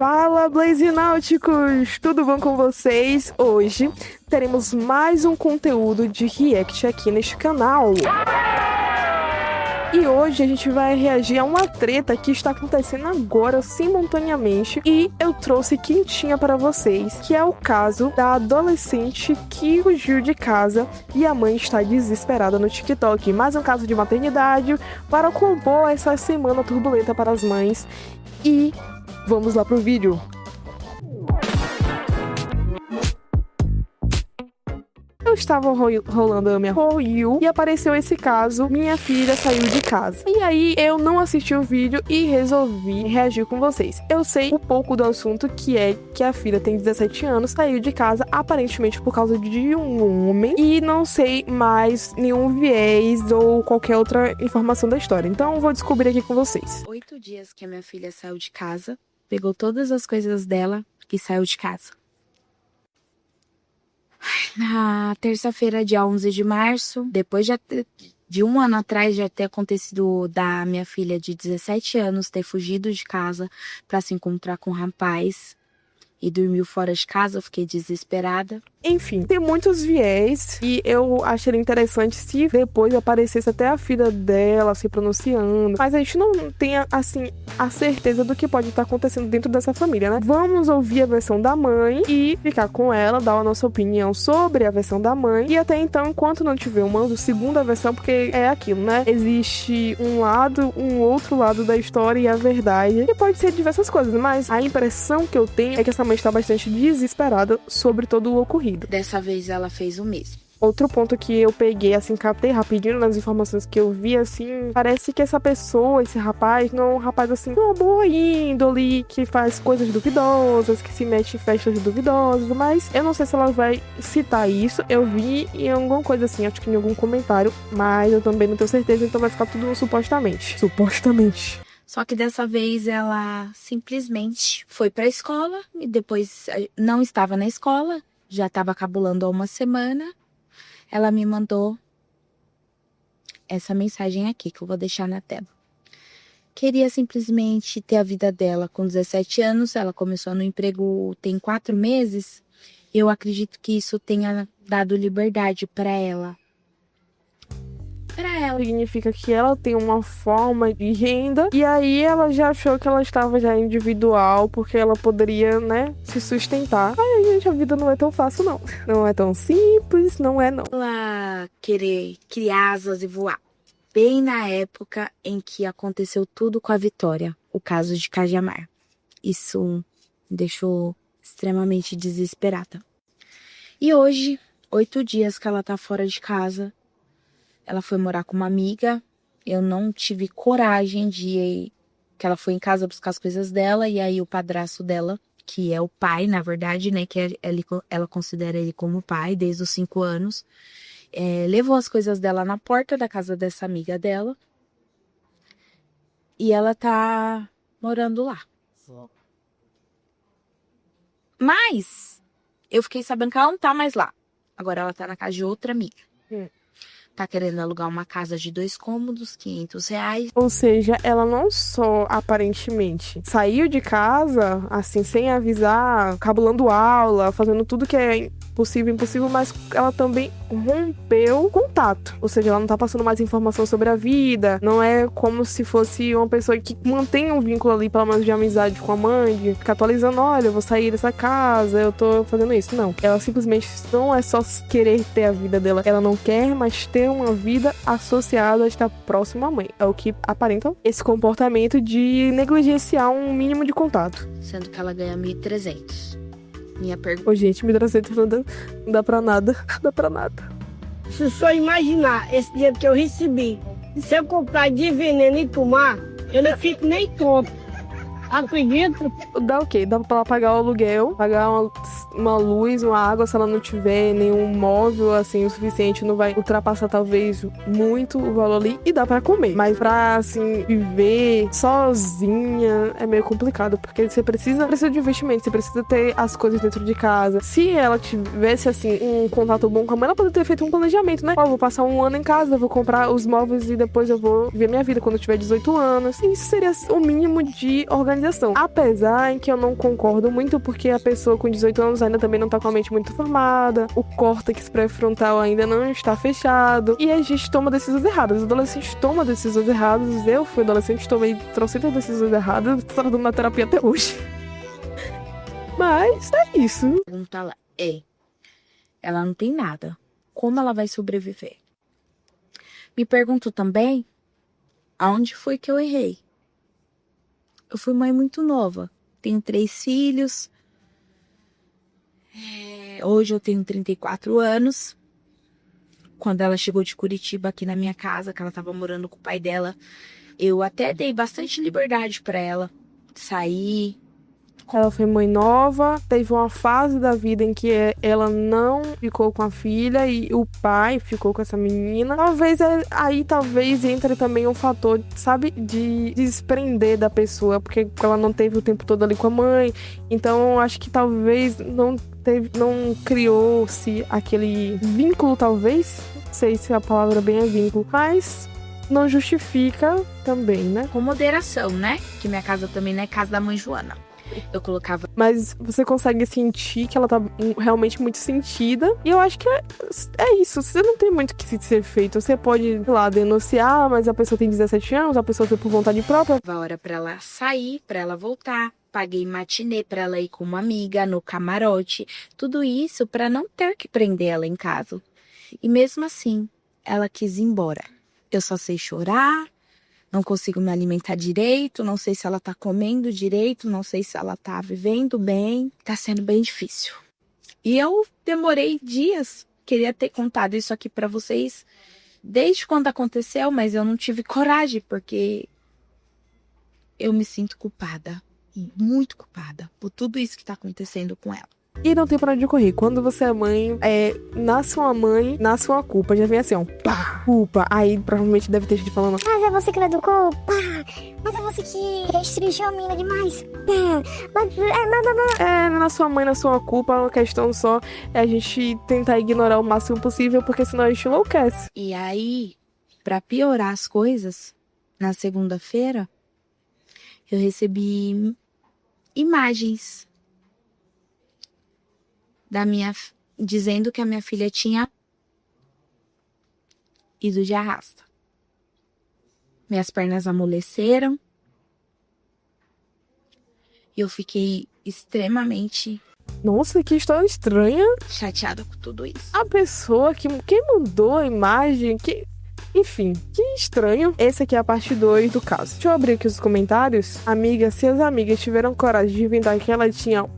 Fala, Blaze Náuticos! Tudo bom com vocês? Hoje teremos mais um conteúdo de react aqui neste canal. E hoje a gente vai reagir a uma treta que está acontecendo agora simultaneamente e eu trouxe quentinha para vocês, que é o caso da adolescente que fugiu de casa e a mãe está desesperada no TikTok. Mais um caso de maternidade para compor essa semana turbulenta para as mães. E vamos lá pro vídeo. Eu estava rolando a minha For You e apareceu esse caso, minha filha saiu de casa. E aí eu não assisti o vídeo e resolvi reagir com vocês. Eu sei um pouco do assunto, que é que a filha tem 17 anos, saiu de casa aparentemente por causa de um homem e não sei mais nenhum viés ou qualquer outra informação da história. Então eu vou descobrir aqui com vocês. 8 dias que a minha filha saiu de casa, pegou todas as coisas dela e saiu de casa. Na terça-feira, dia 11 de março, depois de um ano atrás já ter acontecido da minha filha de 17 anos ter fugido de casa para se encontrar com um rapaz e dormiu fora de casa, eu fiquei desesperada. Enfim, tem muitos viés e eu acharia interessante se depois aparecesse até a filha dela se pronunciando, mas a gente não tem, assim, a certeza do que pode estar acontecendo dentro dessa família, né? Vamos ouvir a versão da mãe e ficar com ela, dar a nossa opinião sobre a versão da mãe e até então, enquanto não tiver uma segunda versão, porque é aquilo, né? Existe um lado, um outro lado da história e a verdade, e pode ser diversas coisas, mas a impressão que eu tenho é que essa mãe está bastante desesperada sobre todo o ocorrido. Dessa vez ela fez o mesmo. Outro ponto que eu peguei, assim, captei rapidinho nas informações que eu vi, assim, parece que essa pessoa, esse rapaz, não é um rapaz, assim, uma boa índole, que faz coisas duvidosas, que se mete em festas duvidosas, mas eu não sei se ela vai citar isso. Eu vi em alguma coisa assim, acho que em algum comentário, mas eu também não tenho certeza, então vai ficar tudo no supostamente. Supostamente. Só que dessa vez ela simplesmente foi pra escola e depois não estava na escola, já estava cabulando há uma semana. Ela me mandou essa mensagem aqui, que eu vou deixar na tela. Queria simplesmente ter a vida dela com 17 anos, ela começou no emprego tem 4 meses. Eu acredito que isso tenha dado liberdade para ela. Significa que ela tem uma forma de renda e aí ela já achou que ela estava já individual porque ela poderia, né, se sustentar. Ai, gente, a vida não é tão fácil, não. Não é tão simples, não é, não. Ela querer criar asas e voar. Bem na época em que aconteceu tudo com a Vitória, o caso de Cajamar. Isso me deixou extremamente desesperada. E hoje, 8 dias que ela tá fora de casa, ela foi morar com uma amiga. Eu não tive coragem de ir, que ela foi em casa buscar as coisas dela, e aí o padrasto dela, que é o pai, na verdade, né, que ela considera ele como pai desde os 5 anos, levou as coisas dela na porta da casa dessa amiga dela, e ela tá morando lá. Mas eu fiquei sabendo que ela não tá mais lá. Agora ela tá na casa de outra amiga. Tá querendo alugar uma casa de 2 cômodos, R$500. Ou seja, ela não só, aparentemente, saiu de casa, assim, sem avisar, cabulando aula, fazendo tudo que é possível e impossível, mas ela também rompeu o contato. Ou seja, ela não tá passando mais informação sobre a vida, não é como se fosse uma pessoa que mantém um vínculo ali, pelo menos de amizade com a mãe, de ficar atualizando, olha, eu vou sair dessa casa, eu tô fazendo isso. Não, ela simplesmente não é só querer ter a vida dela, ela não quer mais ter uma vida associada a estar próxima à mãe. É o que aparenta esse comportamento de negligenciar um mínimo de contato. Sendo que ela ganha 1.300. Minha pergunta... Ô, gente, 1.300 não dá pra nada. Não dá pra nada. Se só imaginar esse dinheiro que eu recebi, se eu comprar de veneno e tomar, eu não fico nem tonto. Acredito. Dá o quê? Dá pra ela pagar o aluguel, pagar uma luz, uma água, se ela não tiver nenhum móvel, assim, o suficiente, não vai ultrapassar, talvez, muito o valor ali, e dá pra comer. Mas pra, assim, viver sozinha é meio complicado, porque você precisa de investimento, você precisa ter as coisas dentro de casa. Se ela tivesse, assim, um contato bom com a mãe, ela poderia ter feito um planejamento, né? Ó, vou passar um ano em casa, eu vou comprar os móveis e depois eu vou ver minha vida quando eu tiver 18 anos. Isso seria o mínimo de organização idealização. Apesar em que eu não concordo muito, porque a pessoa com 18 anos ainda também não tá com a mente muito formada, o córtex pré-frontal ainda não está fechado, e a gente toma decisões erradas. Os adolescentes tomam decisões erradas. Eu fui adolescente, tomei trocentas decisões erradas, tô tratando na terapia até hoje. Mas é isso. Pergunta lá. Ela não tem nada. Como ela vai sobreviver? Me pergunto também aonde foi que eu errei. Eu fui mãe muito nova. Tenho 3 filhos. Hoje eu tenho 34 anos. Quando ela chegou de Curitiba aqui na minha casa, que ela tava morando com o pai dela, eu até dei bastante liberdade pra ela sair. Ela foi mãe nova, teve uma fase da vida em que ela não ficou com a filha e o pai ficou com essa menina. Talvez entre também um fator, sabe, de desprender da pessoa, porque ela não teve o tempo todo ali com a mãe. Então, acho que talvez não criou-se aquele vínculo, talvez. Não sei se a palavra bem é vínculo, mas não justifica também, né? Com moderação, né? Que minha casa também não é casa da mãe Joana. Eu colocava... Mas você consegue sentir que ela tá realmente muito sentida. E eu acho que é isso. Você não tem muito o que ser feito. Você pode, sei lá, denunciar, mas a pessoa tem 17 anos, a pessoa foi por vontade própria. A hora pra ela sair, pra ela voltar. Paguei matinê pra ela ir com uma amiga no camarote. Tudo isso pra não ter que prender ela em casa. E mesmo assim, ela quis ir embora. Eu só sei chorar. Não consigo me alimentar direito, não sei se ela tá comendo direito, não sei se ela tá vivendo bem. Tá sendo bem difícil. E eu demorei dias, queria ter contado isso aqui pra vocês desde quando aconteceu, mas eu não tive coragem, porque eu me sinto culpada, muito culpada, por tudo isso que tá acontecendo com ela. E não tem pra onde correr. Quando você é mãe, nasce uma mãe, nasce uma culpa. Já vem assim, ó, pá, culpa. Aí provavelmente deve ter gente falando: mas é você que não educou? Pá. Mas é você que restringiu a mina demais? Pá. Mas na sua mãe, na sua culpa, a questão só é a gente tentar ignorar o máximo possível, porque senão a gente enlouquece. E aí, pra piorar as coisas, na segunda-feira, eu recebi imagens dizendo que a minha filha tinha ido de arrasta. Minhas pernas amoleceram. E eu fiquei extremamente... Nossa, que história estranha. Chateada com tudo isso. A pessoa quem mandou a imagem, enfim, que estranho. Essa aqui é a parte 2 do caso. Deixa eu abrir aqui os comentários. Se as amigas tiveram coragem de inventar que ela tinha...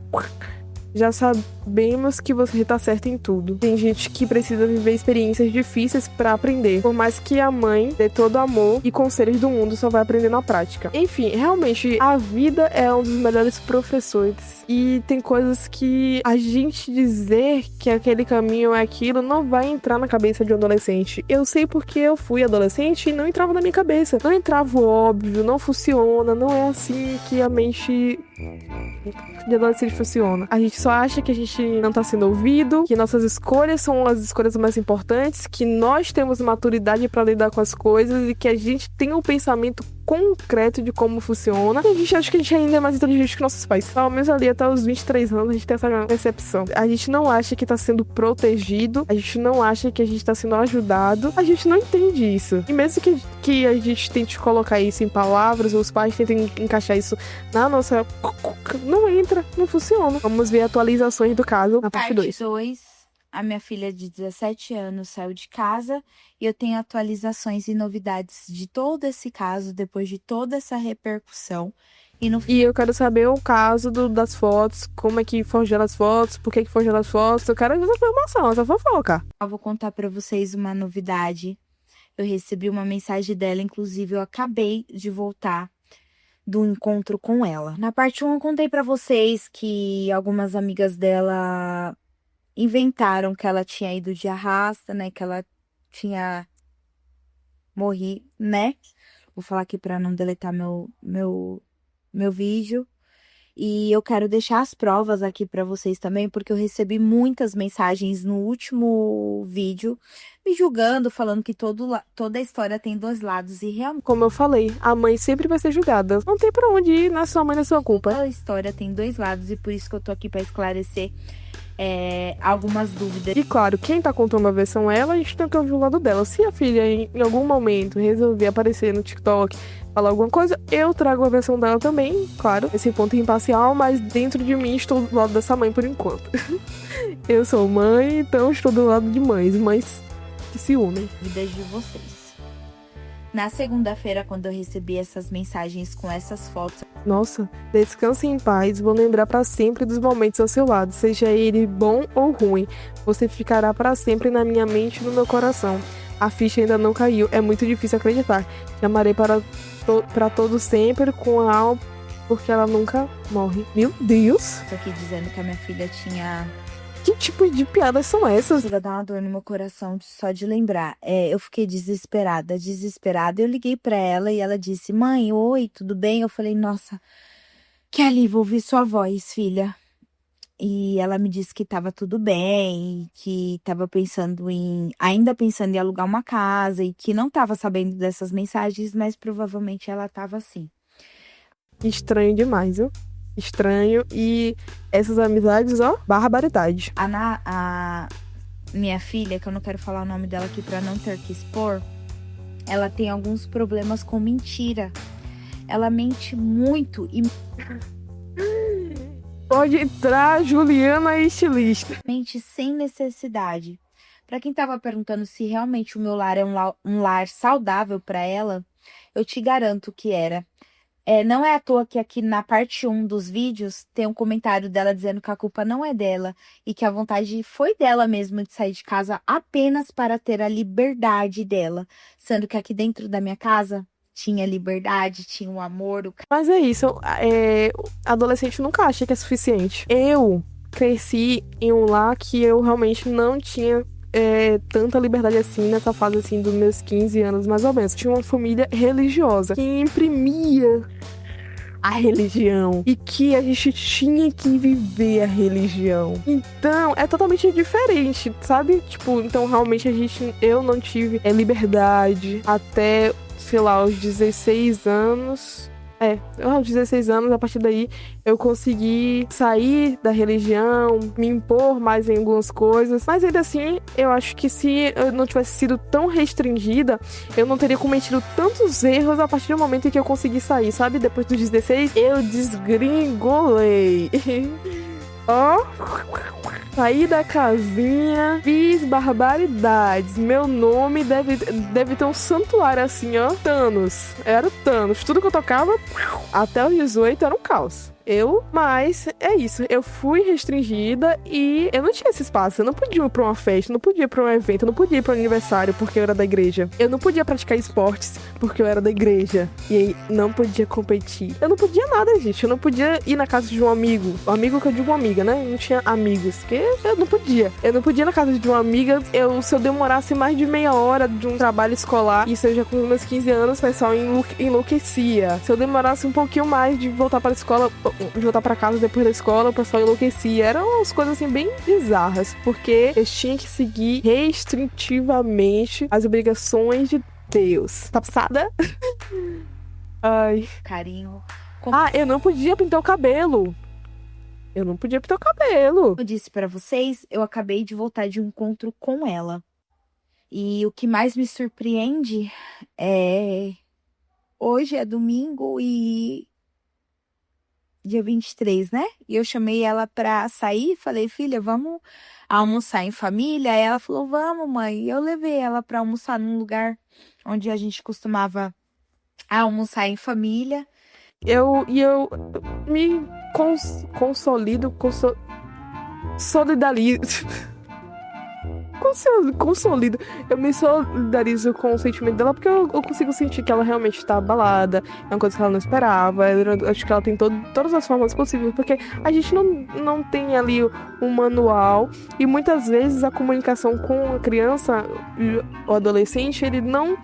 Já sabemos que você tá certa em tudo. Tem gente que precisa viver experiências difíceis pra aprender. Por mais que a mãe dê todo amor e conselhos do mundo, só vai aprender na prática. Enfim, realmente, a vida é um dos melhores professores. E tem coisas que a gente dizer que aquele caminho é aquilo não vai entrar na cabeça de um adolescente. Eu sei porque eu fui adolescente e não entrava na minha cabeça. Não entrava o óbvio, não funciona, não é assim que a mente de adolescente funciona. A gente só acha que a gente não tá sendo ouvido, que nossas escolhas são as escolhas mais importantes, que nós temos maturidade pra lidar com as coisas e que a gente tem um pensamento concreto de como funciona. E a gente acha que a gente ainda é mais inteligente que nossos pais. Pelo menos ali até os 23 anos a gente tem essa percepção. A gente não acha que tá sendo protegido, a gente não acha que a gente tá sendo ajudado, a gente não entende isso. E mesmo que a gente tente colocar isso em palavras, ou os pais tentem encaixar isso na nossa... Não entra, não funciona. Vamos ver atualizações do caso na parte 2. Parte 2. A minha filha de 17 anos saiu de casa e eu tenho atualizações e novidades de todo esse caso, depois de toda essa repercussão. E eu quero saber o caso das fotos, como é que forjaram as fotos, por que forjaram as fotos. Eu quero essa informação, essa fofoca. Eu vou contar pra vocês uma novidade. Eu recebi uma mensagem dela, inclusive eu acabei de voltar do encontro com ela. Na parte 1 eu contei pra vocês que algumas amigas dela inventaram que ela tinha ido de arrasta, né? Que ela tinha morrido, né? Vou falar aqui pra não deletar meu vídeo. E eu quero deixar as provas aqui pra vocês também, porque eu recebi muitas mensagens no último vídeo me julgando, falando que toda a história tem dois lados e realmente Como eu falei, a mãe sempre vai ser julgada. Não tem pra onde ir, não é sua mãe, não é sua culpa. toda a história tem dois lados e por isso que eu tô aqui pra esclarecer algumas dúvidas. E claro, quem tá contando a versão é ela, a gente tem que ouvir o lado dela. Se a filha, em algum momento, resolver aparecer no TikTok, falar alguma coisa, eu trago a versão dela também, claro. Esse ponto é imparcial, mas dentro de mim estou do lado dessa mãe por enquanto. Eu sou mãe, então estou do lado de mães que se unem. Dúvidas de vocês. Na segunda-feira, quando eu recebi essas mensagens com essas fotos, Nossa, descanse em paz, vou lembrar pra sempre dos momentos ao seu lado, seja ele bom ou ruim. Você ficará pra sempre na minha mente e no meu coração. A ficha ainda não caiu, é muito difícil acreditar. Te amarei pra todo sempre com a alma, porque ela nunca morre. Meu Deus! tô aqui dizendo que a minha filha tinha... Que tipo de piadas são essas? Chega a dar uma dor no meu coração só de lembrar. Eu fiquei desesperada. Eu liguei pra ela e ela disse, mãe, oi, tudo bem? Eu falei, nossa, que alívio ouvir sua voz, filha. E ela me disse que tava tudo bem, que tava ainda pensando em alugar uma casa e que não tava sabendo dessas mensagens, mas provavelmente ela tava assim. Estranho demais, viu? Estranho. E essas amizades, ó, barbaridade. A minha filha, que eu não quero falar o nome dela aqui pra não ter que expor, ela tem alguns problemas com mentira. Ela mente muito e Pode entrar, Juliana estilista. mente sem necessidade. Pra quem tava perguntando se realmente o meu lar é um lar saudável pra ela, eu te garanto que era. Não é à toa que aqui na parte 1 dos vídeos tem um comentário dela dizendo que a culpa não é dela e que a vontade foi dela mesma de sair de casa apenas para ter a liberdade dela. Sendo que aqui dentro da minha casa tinha liberdade, tinha o amor, Mas é isso, adolescente nunca acha que é suficiente. Eu cresci em um lar que eu realmente não tinha tanta liberdade assim, nessa fase assim dos meus 15 anos mais ou menos. Tinha uma família religiosa que imprimia a religião e que a gente tinha que viver a religião. Então, é totalmente diferente, sabe? Tipo, então realmente eu não tive liberdade até, sei lá, aos 16 anos. Aos 16 anos, a partir daí, eu consegui sair da religião, me impor mais em algumas coisas. Mas ainda assim, eu acho que se eu não tivesse sido tão restringida, eu não teria cometido tantos erros a partir do momento em que eu consegui sair, sabe? Depois dos 16, eu desgringolei. Ó, saí da casinha, fiz barbaridades. Meu nome deve ter um santuário assim, ó. Thanos. Era o Thanos. Tudo que eu tocava, até os 18 era um caos. Mas é isso. Eu fui restringida e eu não tinha esse espaço. Eu não podia ir pra uma festa, não podia ir pra um evento, não podia ir pra um aniversário porque eu era da igreja. Eu não podia praticar esportes porque eu era da igreja. E aí não podia competir. Eu não podia nada, gente. Eu não podia ir na casa de um amigo. Um amigo que eu digo uma amiga, né? Eu não tinha amigos. Porque eu não podia. Eu não podia ir na casa de uma amiga. Se eu demorasse mais de meia hora de um trabalho escolar, isso eu já com meus 15 anos, o pessoal enlouquecia. Se eu demorasse um pouquinho mais de voltar pra escola, de voltar pra casa depois da escola, o pessoal enlouquecia. Eram umas coisas assim bem bizarras, porque eu tinha que seguir restritivamente as obrigações de Deus. Tá passada? Ai. carinho. Eu não podia pintar o cabelo. Como eu disse pra vocês, eu acabei de voltar de um encontro com ela. E o que mais me surpreende hoje é domingo e dia 23, né? E eu chamei ela pra sair, falei, filha, vamos almoçar em família? Aí ela falou, vamos, mãe. E eu levei ela pra almoçar num lugar onde a gente costumava almoçar em família. Eu me solidarizo. Consolido. Eu me solidarizo com o sentimento dela porque eu consigo sentir que ela realmente está abalada. É uma coisa que ela não esperava. Eu acho que ela tem todas as formas possíveis, porque a gente não tem ali um manual e muitas vezes a comunicação com a criança e o adolescente, ele não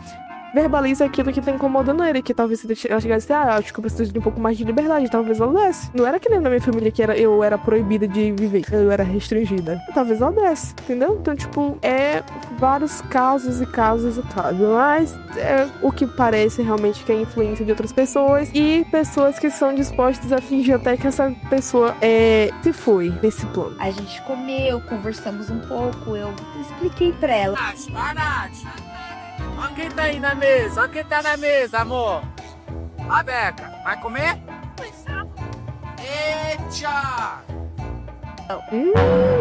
verbaliza aquilo que tá incomodando ele, que talvez ela chegasse acho que eu preciso de um pouco mais de liberdade, talvez ela desse. Não era que nem na minha família que eu era proibida de viver, eu era restringida. Talvez ela desse, entendeu? Então, tipo, é vários casos e casos e casos, mas é o que parece realmente que é a influência de outras pessoas e pessoas que são dispostas a fingir até que essa pessoa se foi nesse plano. A gente comeu, conversamos um pouco, eu expliquei pra ela. Nath, olha quem tá aí na mesa, olha quem tá na mesa, amor. A Beca, vai comer? Eita!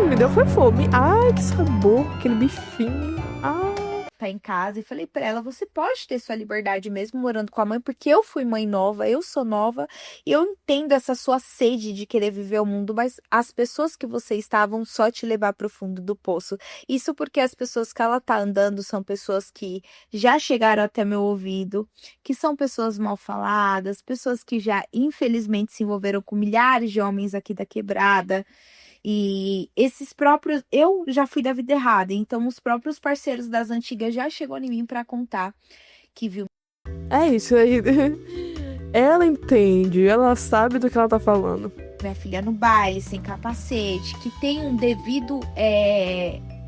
Me deu foi fome. Ai, que sabor, aquele bifinho. Tá em casa e falei pra ela, você pode ter sua liberdade mesmo morando com a mãe, porque eu fui mãe nova, eu sou nova, e eu entendo essa sua sede de querer viver o mundo, mas as pessoas que você estavam só te levar pro fundo do poço. Isso porque as pessoas que ela tá andando são pessoas que já chegaram até meu ouvido, que são pessoas mal faladas, pessoas que já infelizmente se envolveram com milhares de homens aqui da quebrada. E esses próprios, eu já fui da vida errada, então os próprios parceiros das antigas já chegou em mim pra contar que viu. É isso aí. Ela entende, ela sabe do que ela tá falando. Minha filha no baile, sem capacete, que tem um devido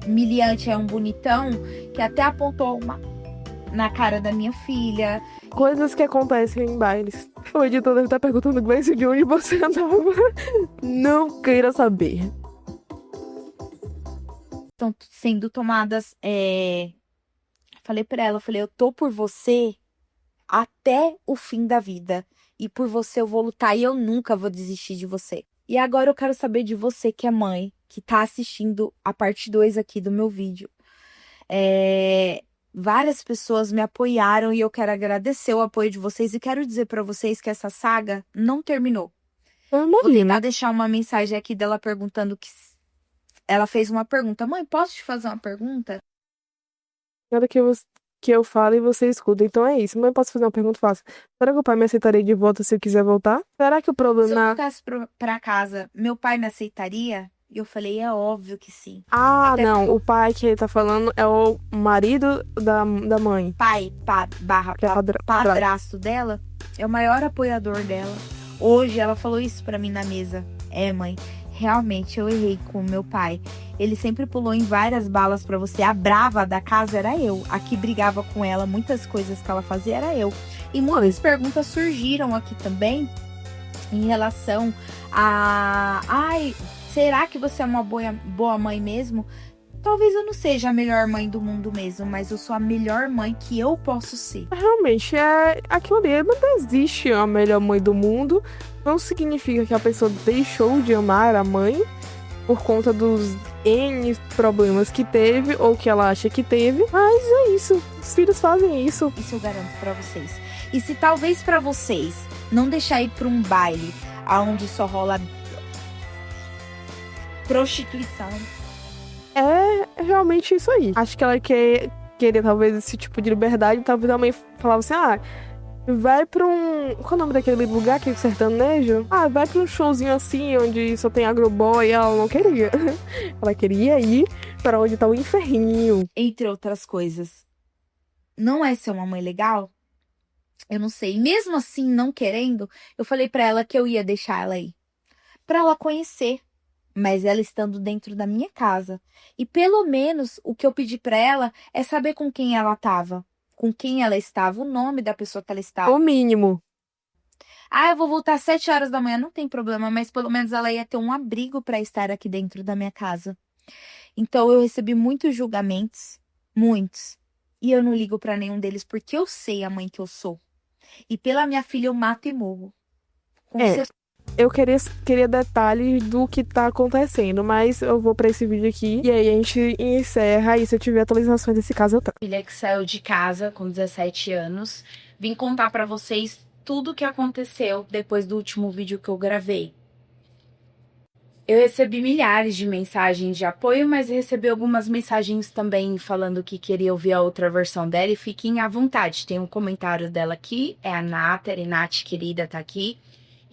miliante, é um bonitão, que até apontou uma na cara da minha filha. Coisas que acontecem em bailes. O editor deve estar perguntando, Gleice, de onde você andava. Não queira saber. Estão sendo tomadas. Falei pra ela, eu tô por você até o fim da vida. E por você eu vou lutar e eu nunca vou desistir de você. E agora eu quero saber de você, que é mãe, que tá assistindo a parte 2 aqui do meu vídeo. Várias pessoas me apoiaram e eu quero agradecer o apoio de vocês e quero dizer pra vocês que essa saga não terminou. Vou tentar deixar uma mensagem aqui dela perguntando que ela fez uma pergunta. Mãe, posso te fazer uma pergunta? Nada que eu falo e você escuta. Então é isso. Mãe, posso fazer uma pergunta fácil? Será que o pai me aceitaria de volta se eu quiser voltar? Será que o Se eu problema... voltasse pra casa, meu pai me aceitaria? E eu falei, é óbvio que sim. Até não, o pai que ele tá falando é o marido da mãe. Pai barra Que é padrasto dela é o maior apoiador dela. Hoje ela falou isso pra mim na mesa. Mãe, realmente eu errei com o meu pai. Ele sempre pulou em várias balas pra você. A brava da casa era eu. A que brigava com ela, muitas coisas que ela fazia era eu. E muitas perguntas surgiram aqui também em relação a... será que você é uma boa mãe mesmo? Talvez eu não seja a melhor mãe do mundo mesmo, mas eu sou a melhor mãe que eu posso ser. Realmente, aquilo ali, não existe a melhor mãe do mundo. Não significa que a pessoa deixou de amar a mãe por conta dos N problemas que teve ou que ela acha que teve. Mas é isso, os filhos fazem isso. Isso eu garanto pra vocês. E se talvez pra vocês não deixar ir pra um baile onde só rola prostituição. É realmente isso aí. Acho que ela queria talvez esse tipo de liberdade. Talvez a mãe falava assim, vai pra um... Qual é o nome daquele lugar, aquele sertanejo? Vai pra um showzinho assim, onde só tem agroboy. E ela não queria. Ela queria ir pra onde tá o inferninho. Entre outras coisas. Não é ser uma mãe legal? Eu não sei. Mesmo assim, não querendo, eu falei pra ela que eu ia deixar ela ir. Pra ela conhecer. Mas ela estando dentro da minha casa. E pelo menos o que eu pedi pra ela é saber com quem ela tava. Com quem ela estava, o nome da pessoa que ela estava. O mínimo. Eu vou voltar às 7 horas da manhã, não tem problema. Mas pelo menos ela ia ter um abrigo pra estar aqui dentro da minha casa. Então eu recebi muitos julgamentos. Muitos. E eu não ligo pra nenhum deles porque eu sei a mãe que eu sou. E pela minha filha eu mato e morro. Com certeza. Eu queria detalhes do que tá acontecendo, mas eu vou pra esse vídeo aqui e aí a gente encerra e se eu tiver atualizações desse caso eu trago. Filha que saiu de casa com 17 anos, vim contar pra vocês tudo o que aconteceu depois do último vídeo que eu gravei. Eu recebi milhares de mensagens de apoio, mas recebi algumas mensagens também falando que queria ouvir a outra versão dela e fiquem à vontade. Tem um comentário dela aqui, é a Nathalie, Nath querida tá aqui.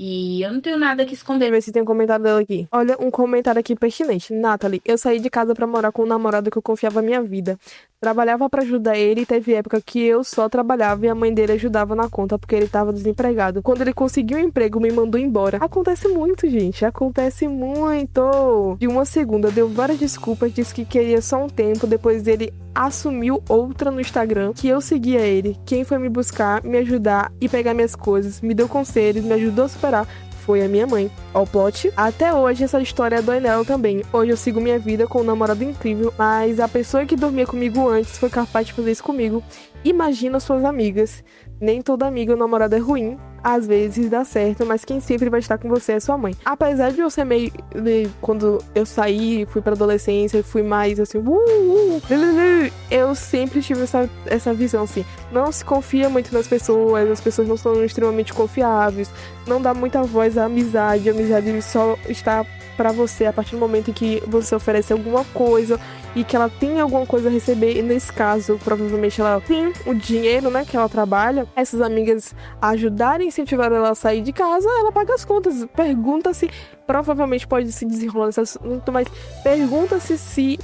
E eu não tenho nada que esconder. Ver se tem um comentário dela aqui. Olha, um comentário aqui pertinente. Nathalie, eu saí de casa pra morar com um namorado que eu confiava a minha vida. trabalhava pra ajudar ele e teve época que eu só trabalhava e a mãe dele ajudava na conta porque ele tava desempregado. Quando ele conseguiu um emprego, me mandou embora. Acontece muito, gente. Acontece muito. De uma segunda, deu várias desculpas, disse que queria só um tempo, depois ele assumiu outra no Instagram, que eu seguia ele. Quem foi me buscar, me ajudar e pegar minhas coisas, me deu conselhos, me ajudou a superar, foi a minha mãe. Ó o plot. Até hoje essa história dói nela também. Hoje eu sigo minha vida com um namorado incrível, mas a pessoa que dormia comigo antes foi capaz de fazer isso comigo. Imagina suas amigas. Nem toda amiga ou namorada é ruim. Às vezes dá certo, mas quem sempre vai estar com você é sua mãe. Apesar de eu ser meio... Quando eu saí, fui pra adolescência, fui mais assim... Eu sempre tive essa visão assim. Não se confia muito nas pessoas, as pessoas não são extremamente confiáveis. Não dá muita voz à amizade. A amizade só está pra você a partir do momento em que você oferece alguma coisa e que ela tem alguma coisa a receber. E nesse caso, provavelmente ela tem o dinheiro, né, que ela trabalha. Essas amigas ajudarem, incentivar ela a sair de casa, ela paga as contas. Pergunta-se, provavelmente pode se desenrolar nesse assunto, mas pergunta-se se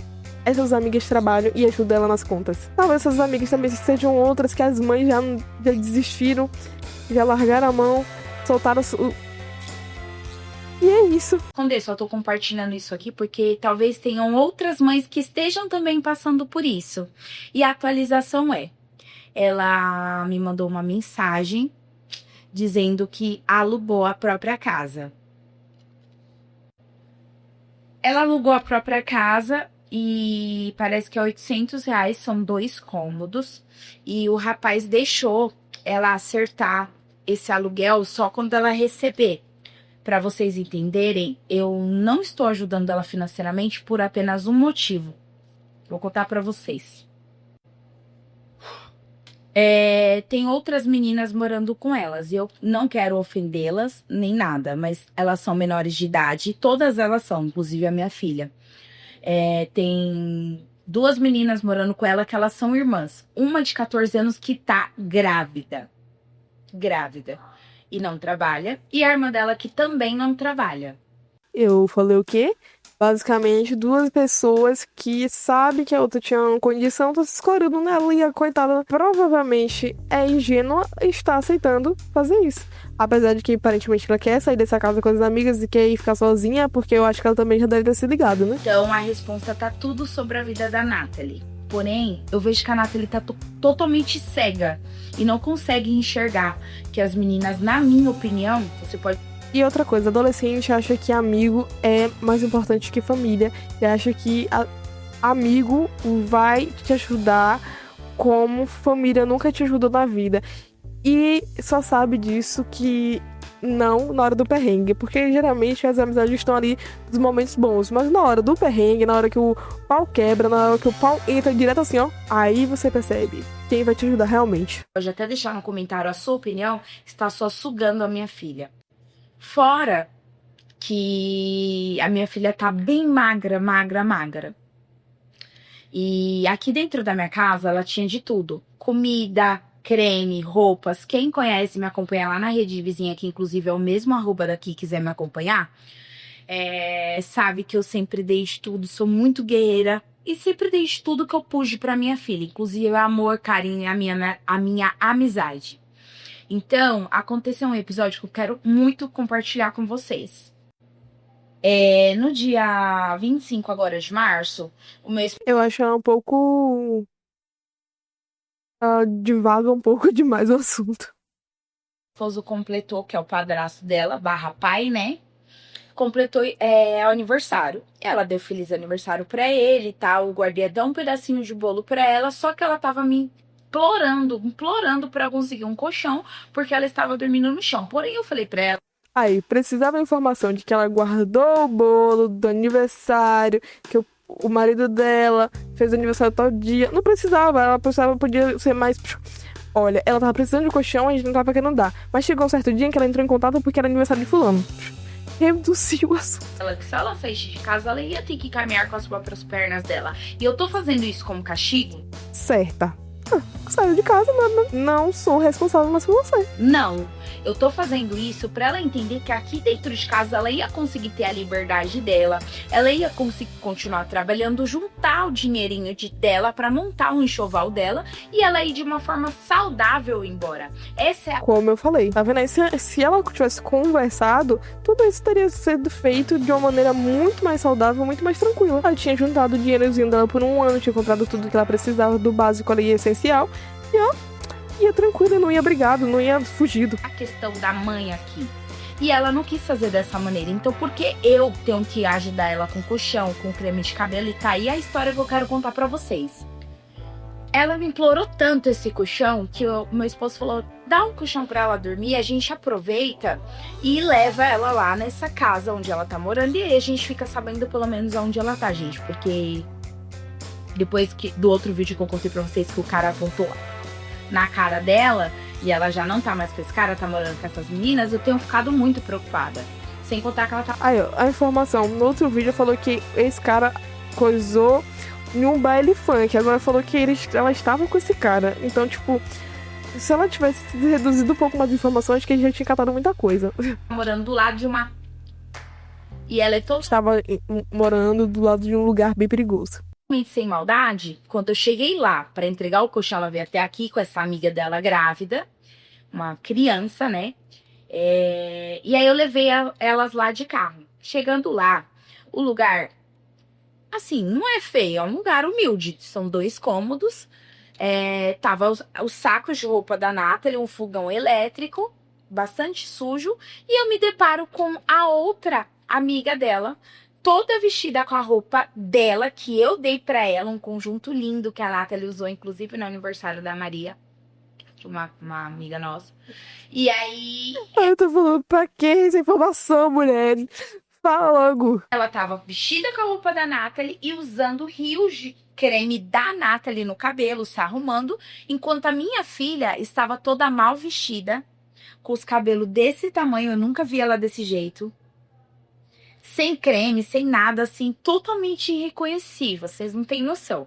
essas amigas trabalham e ajudam ela nas contas. Talvez essas amigas também sejam outras que as mães já desistiram, já largaram a mão, soltaram e é isso. Esconder, só tô compartilhando isso aqui porque talvez tenham outras mães que estejam também passando por isso. E a atualização ela me mandou uma mensagem dizendo que alugou a própria casa. Ela alugou a própria casa e parece que é R$800, são 2 cômodos. E o rapaz deixou ela acertar esse aluguel só quando ela receber. Para vocês entenderem, eu não estou ajudando ela financeiramente por apenas um motivo. Vou contar para vocês. Tem outras meninas morando com elas. E eu não quero ofendê-las, nem nada. Mas elas são menores de idade. Todas elas são, inclusive a minha filha. Tem 2 meninas morando com ela que elas são irmãs. Uma de 14 anos que tá grávida. E não trabalha. E a irmã dela que também não trabalha. Eu falei o quê? Basicamente, 2 pessoas que sabem que a outra tinha uma condição, estão se escorando nela e a coitada provavelmente é ingênua e está aceitando fazer isso. Apesar de que aparentemente ela quer sair dessa casa com as amigas e quer ir ficar sozinha, porque eu acho que ela também já deve ter se ligado, né? Então a resposta tá tudo sobre a vida da Nathalie. Porém, eu vejo que a Nathalie tá totalmente cega e não consegue enxergar que as meninas, na minha opinião, você pode... E outra coisa, adolescente acha que amigo é mais importante que família e acha que amigo vai te ajudar como família nunca te ajudou na vida. E só sabe disso que não na hora do perrengue, porque geralmente as amizades estão ali nos momentos bons, mas na hora do perrengue, na hora que o pau quebra, na hora que o pau entra direto assim, ó, aí você percebe quem vai te ajudar realmente. Pode até deixar no comentário a sua opinião, está só sugando a minha filha. Fora que a minha filha tá bem magra. E aqui dentro da minha casa, ela tinha de tudo. Comida, creme, roupas. Quem conhece, me acompanha lá na rede vizinha, que inclusive é o mesmo @, quiser me acompanhar, sabe que eu sempre dei de tudo, sou muito guerreira. E sempre dei de tudo que eu pude pra minha filha. Inclusive amor, carinho e a minha amizade. Então, aconteceu um episódio que eu quero muito compartilhar com vocês. No dia 25 agora de março, o meu... Eu acho ela um pouco... divaga um pouco demais o assunto. esposo completou, que é o padrasto dela, /pai, né? Completou o aniversário. Ela deu feliz aniversário pra ele e tal. Eu guardei até um pedacinho de bolo pra ela, só que ela tava me implorando pra conseguir um colchão, porque ela estava dormindo no chão. Porém, eu falei pra ela... Aí, precisava a informação de que ela guardou o bolo do aniversário, que o marido dela fez aniversário tal dia. Não precisava, podia ser mais... Olha, ela tava precisando de um colchão, a gente não tava querendo dar. Mas chegou um certo dia em que ela entrou em contato porque era aniversário de fulano. Reduziu o assunto. Ela que se ela saísse de casa, ela ia ter que caminhar com as próprias pernas dela. E eu tô fazendo isso como castigo? Certa. saiu de casa, não sou responsável mais por você. Não, eu tô fazendo isso pra ela entender que aqui dentro de casa ela ia conseguir ter a liberdade dela, ela ia conseguir continuar trabalhando, juntar o dinheirinho dela pra montar um enxoval dela e ela ir de uma forma saudável embora. Essa é a... Como eu falei, tá vendo aí? Se ela tivesse conversado, tudo isso teria sido feito de uma maneira muito mais saudável, muito mais tranquila. Ela tinha juntado o dinheirozinho dela por um ano, tinha comprado tudo que ela precisava do básico ali essencial e ó, ia tranquila, não ia brigado, não ia fugido. a questão da mãe aqui. E ela não quis fazer dessa maneira. Então, por que eu tenho que ajudar ela com colchão, com creme de cabelo? E tá aí a história que eu quero contar pra vocês. Ela me implorou tanto esse colchão que meu esposo falou: dá um colchão pra ela dormir, a gente aproveita e leva ela lá nessa casa onde ela tá morando. E aí a gente fica sabendo pelo menos aonde ela tá, gente. Porque depois do outro vídeo que eu contei pra vocês que o cara apontou na cara dela e ela já não tá mais com esse cara, tá morando com essas meninas, eu tenho ficado muito preocupada. Sem contar que ela tá... Aí, ó, a informação, no outro vídeo falou que esse cara coisou em um baile funk, agora falou que ela estava com esse cara. Então, tipo, se ela tivesse reduzido um pouco mais de informações, acho que a gente já tinha catado muita coisa. morando do lado de uma... E ela é Estava morando do lado de um lugar bem perigoso. totalmente sem maldade. Quando eu cheguei lá pra entregar o colchão, ela veio até aqui com essa amiga dela grávida, uma criança, né? E aí eu levei elas lá de carro. Chegando lá, o lugar, assim, não é feio, é um lugar humilde. São 2 cômodos. Tava os sacos de roupa da Nathalie, um fogão elétrico, bastante sujo. E eu me deparo com a outra amiga dela, toda vestida com a roupa dela, que eu dei pra ela, um conjunto lindo que a Nathalie usou, inclusive no aniversário da Maria, uma amiga nossa. E aí... Eu tô falando, pra que essa informação, mulher? Fala logo. ela tava vestida com a roupa da Nathalie e usando rios de creme da Nathalie no cabelo, se arrumando, enquanto a minha filha estava toda mal vestida, com os cabelos desse tamanho, eu nunca vi ela desse jeito. Sem creme, sem nada, assim, totalmente irreconhecível, vocês não têm noção.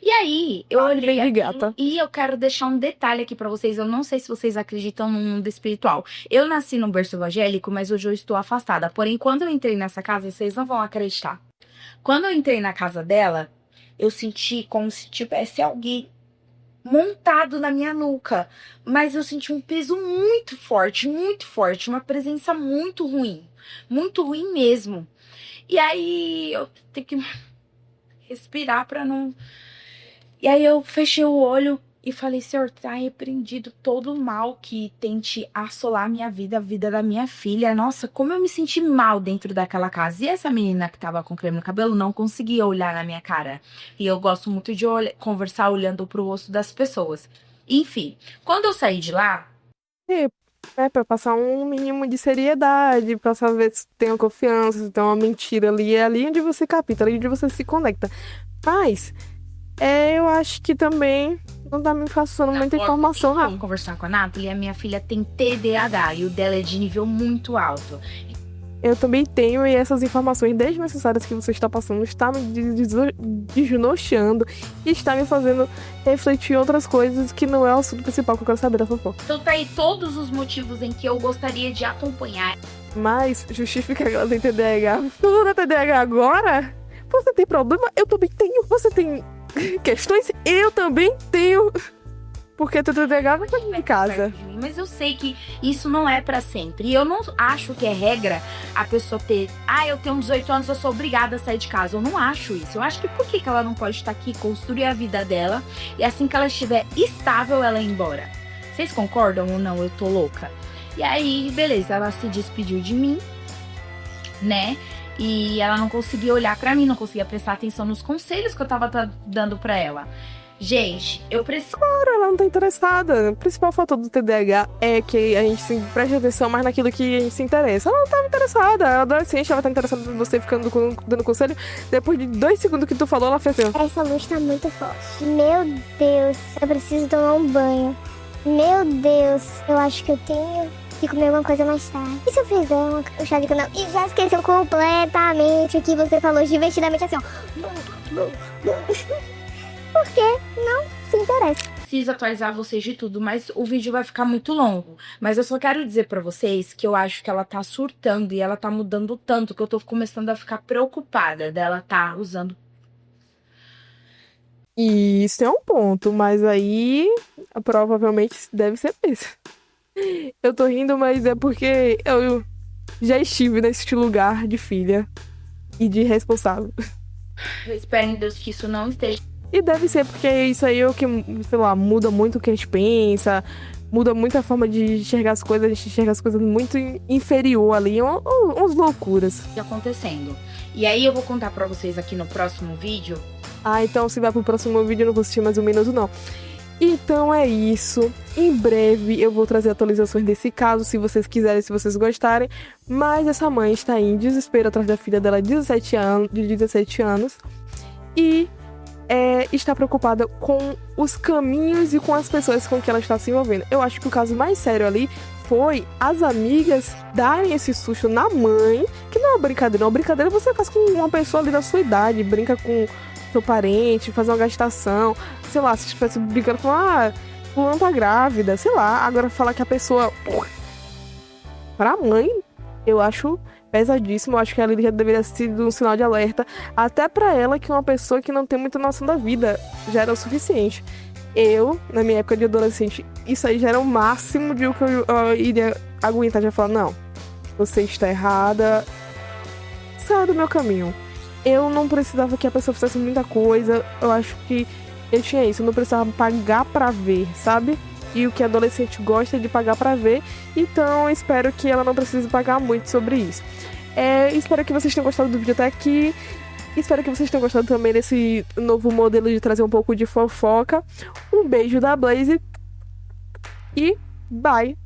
E aí, eu olhei aquilo gata. e eu quero deixar um detalhe aqui pra vocês. Eu não sei se vocês acreditam no mundo espiritual. Eu nasci num berço evangélico, mas hoje eu estou afastada. Porém, quando eu entrei nessa casa, vocês não vão acreditar. Quando eu entrei na casa dela, eu senti como se tivesse alguém montado na minha nuca. Mas eu senti um peso muito forte, uma presença muito ruim mesmo. E aí eu tenho que respirar pra não... E aí eu fechei o olho e falei: Senhor, tá repreendido todo o mal que tente assolar a minha vida, a vida da minha filha. Nossa, como eu me senti mal dentro daquela casa. E essa menina que tava com creme no cabelo não conseguia olhar na minha cara. E eu gosto muito de conversar olhando pro rosto das pessoas. Enfim, quando eu saí de lá... Pra passar um mínimo de seriedade, pra saber se tem uma confiança, se tem uma mentira ali. É ali onde você capta, ali onde você se conecta. Mas, eu acho que também não tá me passando muita informação, não. Vamos conversar com a Nathalie. A minha filha tem TDAH e o dela é de nível muito alto. Eu também tenho, e essas informações desnecessárias que você está passando está me desnorteando e está me fazendo refletir em outras coisas que não é o assunto principal que eu quero saber da fofoca. Então tá aí todos os motivos em que eu gostaria de acompanhar. Mas justifica que ela tem TDAH. Tu não é TDAH agora? Você tem problema? Eu também tenho. Você tem questões? Eu também tenho. Porque tu TDAH vai estar em casa. Mas eu sei que isso não é pra sempre. E eu não acho que é regra a pessoa ter... eu tenho 18 anos, eu sou obrigada a sair de casa. Eu não acho isso. Eu acho que por que ela não pode estar aqui, construir a vida dela, e assim que ela estiver estável, ela ir embora? Vocês concordam ou não? Eu tô louca. E aí, beleza, ela se despediu de mim, né? E ela não conseguia olhar pra mim, não conseguia prestar atenção nos conselhos que eu tava dando pra ela. Gente, eu preciso... Claro, ela não tá interessada. O principal fator do TDAH é que a gente se preste atenção mais naquilo que a gente se interessa. Ela não tava interessada. A adolescente, ela tá interessada em você ficando dando conselho. Depois de 2 segundos que tu falou, ela fez assim. Essa luz tá muito forte. Meu Deus, eu preciso tomar um banho. Meu Deus, eu acho que eu tenho que comer alguma coisa mais tarde. E se eu fizer um chá de canela? E já esqueceu completamente o que você falou divertidamente assim, ó. Porque não se interessa. preciso atualizar vocês de tudo, mas o vídeo vai ficar muito longo. Mas eu só quero dizer pra vocês que eu acho que ela tá surtando e ela tá mudando tanto que eu tô começando a ficar preocupada dela tá usando. E isso é um ponto, mas aí provavelmente deve ser isso. Eu tô rindo, mas é porque eu já estive nesse lugar de filha e de responsável. Eu espero em Deus que isso não esteja. E deve ser porque isso aí é o que, sei lá, muda muito o que a gente pensa, muda muito a forma de enxergar as coisas, a gente enxerga as coisas muito inferior ali, umas loucuras. Acontecendo. E aí eu vou contar pra vocês aqui no próximo vídeo. Ah, então se vai pro próximo vídeo eu não vou assistir mais um minuto não. Então é isso. Em breve eu vou trazer atualizações desse caso, se vocês quiserem, se vocês gostarem. Mas essa mãe está em desespero atrás da filha dela de 17 anos. E está preocupada com os caminhos e com as pessoas com que ela está se envolvendo. Eu acho que o caso mais sério ali foi as amigas darem esse susto na mãe, que não é uma brincadeira, uma brincadeira você faz com uma pessoa ali da sua idade, brinca com seu parente, faz uma gastação, sei lá, se estivesse brincando com fulano tá grávida, sei lá. Agora falar que a pessoa pra mãe, eu acho pesadíssimo. Eu acho que ela deveria ter sido um sinal de alerta até pra ela, que é uma pessoa que não tem muita noção da vida, já era o suficiente. Eu, na minha época de adolescente, isso aí já era o máximo de o que eu iria aguentar. Já falar, não, você está errada, saia do meu caminho. Eu não precisava que a pessoa fizesse muita coisa. Eu acho que eu tinha isso, eu não precisava pagar pra ver, sabe? E o que adolescente gosta é de pagar pra ver. Então eu espero que ela não precise pagar muito sobre isso. Espero que vocês tenham gostado do vídeo até aqui. Espero que vocês tenham gostado também desse novo modelo de trazer um pouco de fofoca. Um beijo da Blaze e bye!